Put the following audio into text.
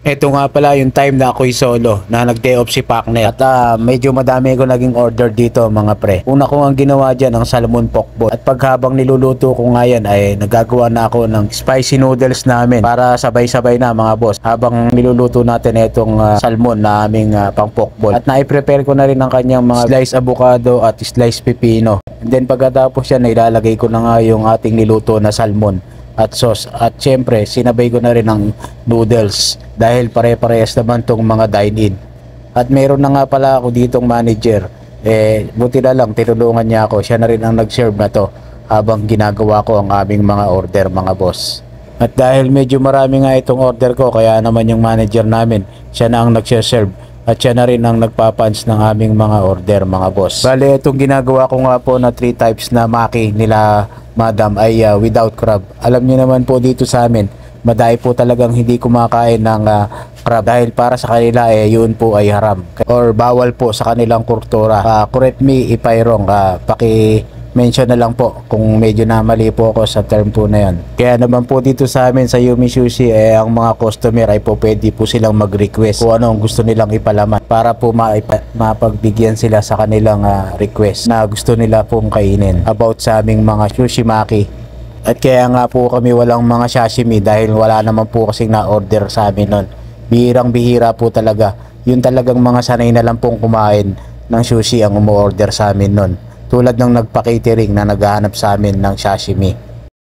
Ito nga pala yung time na ako'y solo na nag-day off si Pakner. At medyo madami ko naging order dito mga pre. Una ko ang ginawa dyan ang salmon pokbol. At paghabang niluluto ko nga yan ay nagagawa na ako ng spicy noodles namin para sabay-sabay na mga boss. Habang niluluto natin itong salmon na aming pang pokbol. At nai-prepare ko na rin ang kanyang mga slice avocado at slice pipino. And then pagkatapos yan ay ilalagay ko na nga yung ating niluto na salmon at sauce, at syempre sinabay ko na rin ng noodles dahil pare-parehas naman tong mga dine-in. At meron na nga pala ako ditong manager, buti na lang tinulungan niya ako, siya na rin ang nag-serve na to habang ginagawa ko ang aming mga order mga boss. At dahil medyo marami nga itong order ko, kaya naman yung manager namin, siya na ang nag-serve at siya na rin ang nagpapunch ng aming mga order mga boss. Bale, itong ginagawa ko nga po na 3 types na maki nila madam ay without crab. Alam niyo naman po dito sa amin, madai po talagang hindi kumakain ng crab dahil para sa kanila yun po ay haram or bawal po sa kanilang kultura. Correct me if I wrong, paki-mention na lang po kung medyo namali po ako sa term po na yan. Kaya naman po dito sa amin sa Yumi Sushi ang mga customer ay po pwede po silang mag-request kung ano ang gusto nilang ipalaman para po mapagbigyan sila sa kanilang request na gusto nila pong kainin about sa aming mga sushi maki. At kaya nga po kami walang mga sashimi dahil wala naman po kasing na-order sa amin nun. Bihirang-bihira po talaga. Yun talagang mga sanay na lang pong kumain ng sushi ang umu-order sa amin nun. Tulad ng nagpa-catering na naghahanap sa amin ng sashimi.